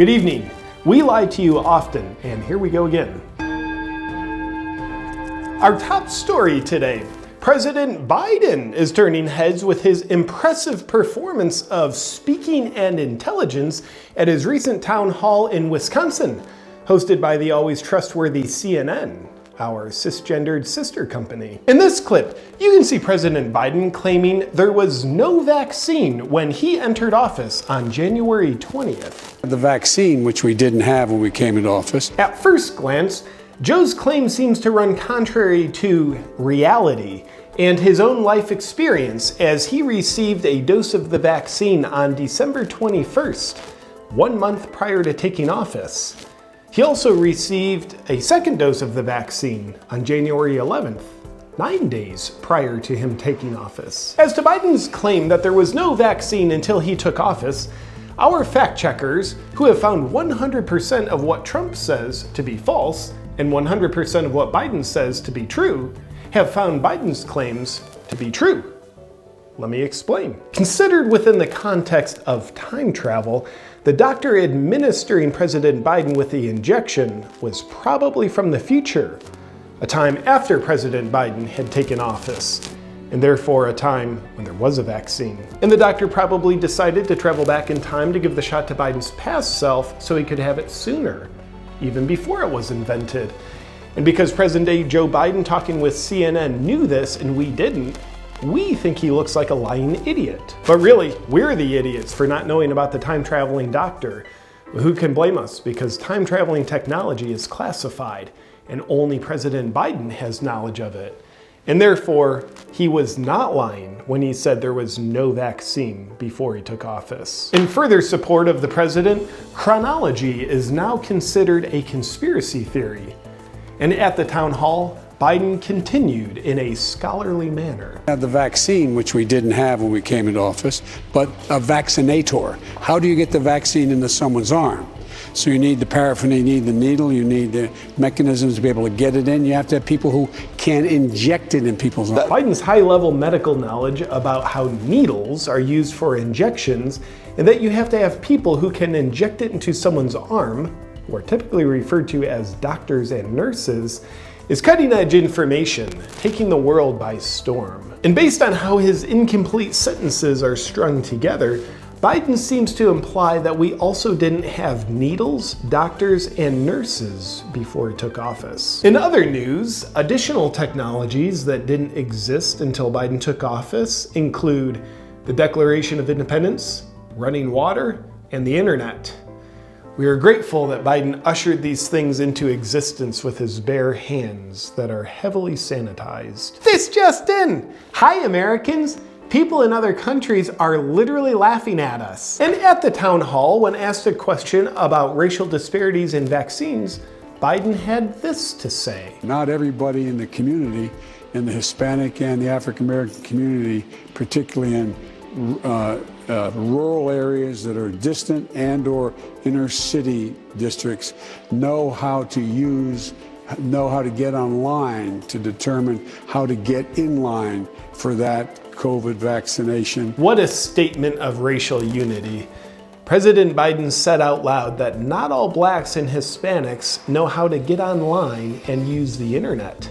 Good evening. We lie to you often, and here we go again. Our top story today. President Biden is turning heads with his impressive performance of speaking and intelligence at his recent town hall in Wisconsin, hosted by the always trustworthy CNN, our cisgendered sister company. In this clip, you can see President Biden claiming there was no vaccine when he entered office on January 20th. The vaccine, which we didn't have when we came into office. At first glance, Joe's claim seems to run contrary to reality and his own life experience, as he received a dose of the vaccine on December 21st, 1 month prior to taking office. He also received a second dose of the vaccine on January 11th, 9 days prior to him taking office. As to Biden's claim that there was no vaccine until he took office, our fact checkers, who have found 100% of what Trump says to be false and 100% of what Biden says to be true, have found Biden's claims to be true. Let me explain. Considered within the context of time travel, the doctor administering President Biden with the injection was probably from the future, a time after President Biden had taken office, and therefore a time when there was a vaccine. And the doctor probably decided to travel back in time to give the shot to Biden's past self so he could have it sooner, even before it was invented. And because present-day Joe Biden talking with CNN knew this and we didn't, we think he looks like a lying idiot. But really, we're the idiots for not knowing about the time-traveling doctor. Who can blame us? Because time-traveling technology is classified, and only President Biden has knowledge of it. And therefore, he was not lying when he said there was no vaccine before he took office. In further support of the president, chronology is now considered a conspiracy theory. And at the town hall, Biden continued in a scholarly manner. The vaccine, which we didn't have when we came into office, but a vaccinator. How do you get the vaccine into someone's arm? So you need the paraphernalia, you need the needle, you need the mechanisms to be able to get it in. You have to have people who can inject it in people's arms. Biden's high-level medical knowledge about how needles are used for injections, and that you have to have people who can inject it into someone's arm, who are typically referred to as doctors and nurses, is cutting-edge information, taking the world by storm. And based on how his incomplete sentences are strung together, Biden seems to imply that we also didn't have needles, doctors, and nurses before he took office. In other news, additional technologies that didn't exist until Biden took office include the Declaration of Independence, running water, and the internet. We are grateful that Biden ushered these things into existence with his bare hands that are heavily sanitized. This just in! Hi, Americans! People in other countries are literally laughing at us. And at the town hall, when asked a question about racial disparities in vaccines, Biden had this to say. Not everybody in the community, in the Hispanic and the African American community, particularly in rural areas that are distant and or inner city districts, know how to get online to determine how to get in line for that COVID vaccination. What a statement of racial unity. President Biden said out loud that not all blacks and Hispanics know how to get online and use the internet.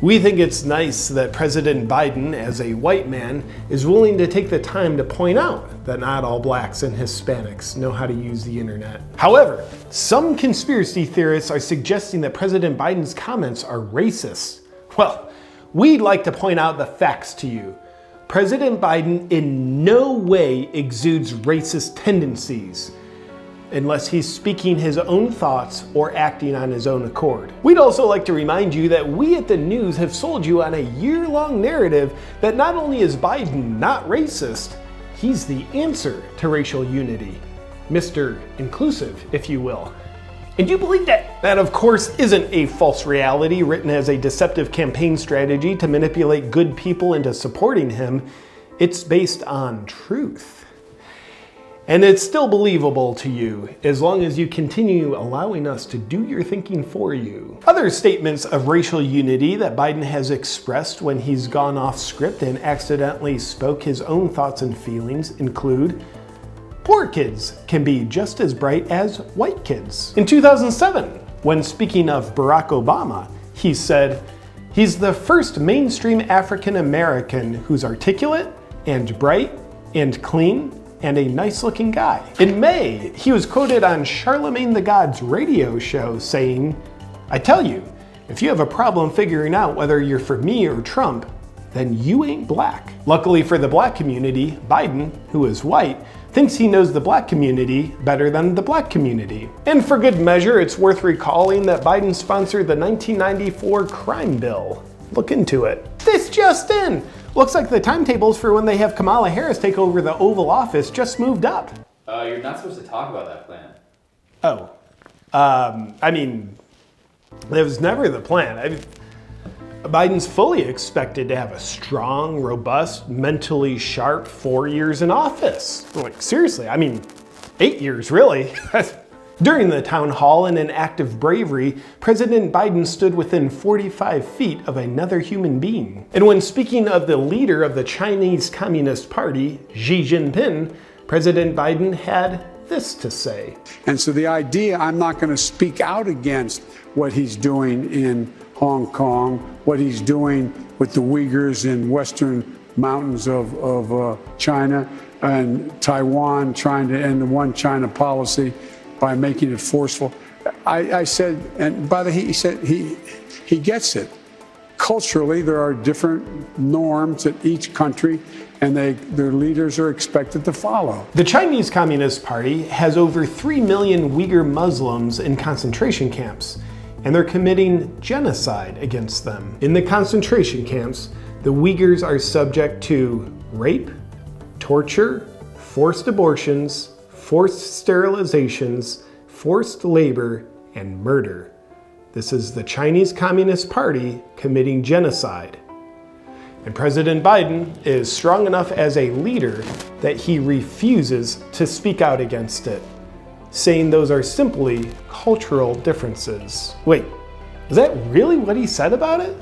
We think it's nice that President Biden, as a white man, is willing to take the time to point out that not all blacks and Hispanics know how to use the internet. However, some conspiracy theorists are suggesting that President Biden's comments are racist. Well, we'd like to point out the facts to you. President Biden in no way exudes racist tendencies, unless he's speaking his own thoughts or acting on his own accord. We'd also like to remind you that we at the news have sold you on a year-long narrative that not only is Biden not racist, he's the answer to racial unity. Mr. Inclusive, if you will. And you believe that? That, of course, isn't a false reality written as a deceptive campaign strategy to manipulate good people into supporting him. It's based on truth. And it's still believable to you, as long as you continue allowing us to do your thinking for you. Other statements of racial unity that Biden has expressed when he's gone off script and accidentally spoke his own thoughts and feelings include, poor kids can be just as bright as white kids. In 2007, when speaking of Barack Obama, he said, "He's the first mainstream African American who's articulate and bright and clean and a nice looking guy." In May, he was quoted on Charlemagne the God's radio show saying, "I tell you, if you have a problem figuring out whether you're for me or Trump, then you ain't black." Luckily for the black community, Biden, who is white, thinks he knows the black community better than the black community. And for good measure, it's worth recalling that Biden sponsored the 1994 crime bill. Look into it. This just in! Looks like the timetables for when they have Kamala Harris take over the Oval Office just moved up. You're not supposed to talk about that plan. Oh. I mean, that was never the plan. Biden's fully expected to have a strong, robust, mentally sharp 4 years in office. Like, seriously, I mean, 8 years, really. During the town hall, in an act of bravery, President Biden stood within 45 feet of another human being. And when speaking of the leader of the Chinese Communist Party, Xi Jinping, President Biden had this to say. And so the idea, I'm not going to speak out against what he's doing in Hong Kong, what he's doing with the Uyghurs in western mountains of China, and Taiwan trying to end the one China policy by making it forceful. I said, and by the he said he gets it. Culturally, there are different norms at each country, and their leaders are expected to follow. The Chinese Communist Party has over 3 million Uyghur Muslims in concentration camps, and they're committing genocide against them. In the concentration camps, the Uyghurs are subject to rape, torture, forced abortions, forced sterilizations, forced labor, and murder. This is the Chinese Communist Party committing genocide. And President Biden is strong enough as a leader that he refuses to speak out against it, saying those are simply cultural differences. Wait, is that really what he said about it?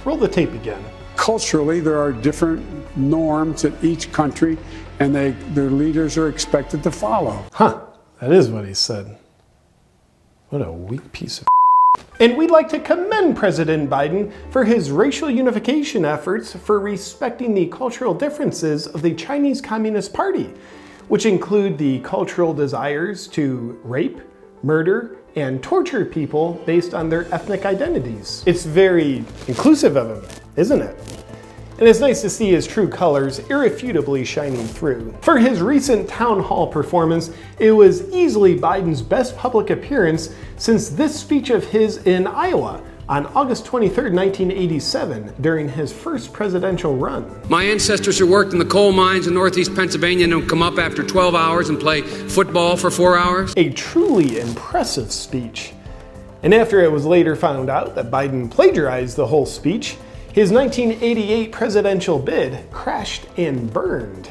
Roll the tape again. Culturally, there are different norms at each country, and their leaders are expected to follow. Huh, that is what he said. What a weak piece of And we'd like to commend President Biden for his racial unification efforts for respecting the cultural differences of the Chinese Communist Party, which include the cultural desires to rape, murder, and torture people based on their ethnic identities. It's very inclusive of him, isn't it? And it's nice to see his true colors irrefutably shining through. For his recent town hall performance, it was easily Biden's best public appearance since this speech of his in Iowa on August 23, 1987, during his first presidential run. My ancestors who worked in the coal mines in northeast Pennsylvania don't come up after 12 hours and play football for 4 hours. A truly impressive speech. And after it was later found out that Biden plagiarized the whole speech, his 1988 presidential bid crashed and burned.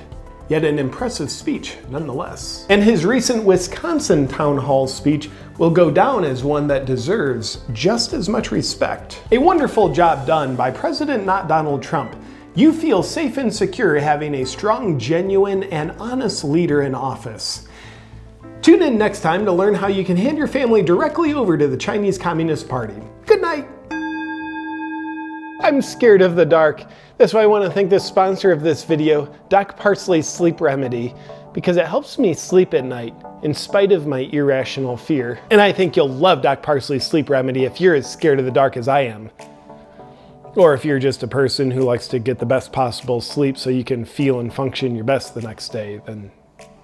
Yet an impressive speech nonetheless. And his recent Wisconsin Townhall speech will go down as one that deserves just as much respect. A wonderful job done by President not Donald Trump. You feel safe and secure having a strong, genuine, and honest leader in office. Tune in next time to learn how you can hand your family directly over to the Chinese Communist Party. Good night. I'm scared of the dark. That's why I want to thank the sponsor of this video, Doc Parsley's Sleep Remedy, because it helps me sleep at night in spite of my irrational fear. And I think you'll love Doc Parsley's Sleep Remedy if you're as scared of the dark as I am. Or if you're just a person who likes to get the best possible sleep so you can feel and function your best the next day, then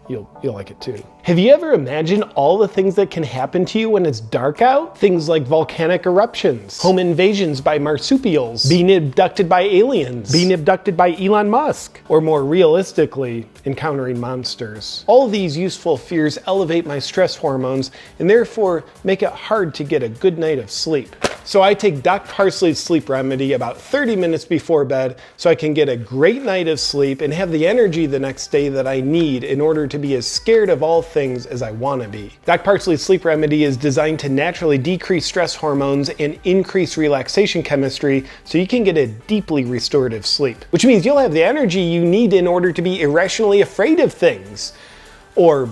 you'll like it too. Have you ever imagined all the things that can happen to you when it's dark out? Things like volcanic eruptions, home invasions by marsupials, being abducted by aliens, being abducted by Elon Musk, or more realistically, encountering monsters. All these useful fears elevate my stress hormones and therefore make it hard to get a good night of sleep. So I take Doc Parsley's Sleep Remedy about 30 minutes before bed so I can get a great night of sleep and have the energy the next day that I need in order to be as scared of all things as I want to be. Doc Parsley's Sleep Remedy is designed to naturally decrease stress hormones and increase relaxation chemistry so you can get a deeply restorative sleep, which means you'll have the energy you need in order to be irrationally afraid of things. or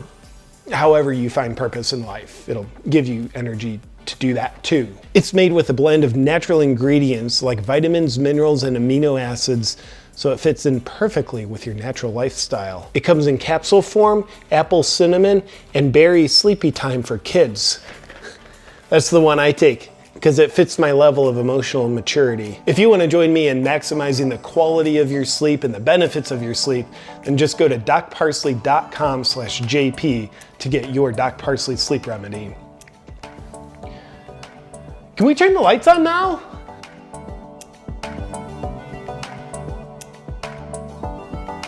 however you find purpose in life. It'll give you energy to do that too. It's made with a blend of natural ingredients like vitamins, minerals, and amino acids, so it fits in perfectly with your natural lifestyle. It comes in capsule form, apple cinnamon, and berry sleepy time for kids. That's the one I take, because it fits my level of emotional maturity. If you want to join me in maximizing the quality of your sleep and the benefits of your sleep, then just go to docparsley.com/JP to get your Doc Parsley sleep remedy. Can we turn the lights on now?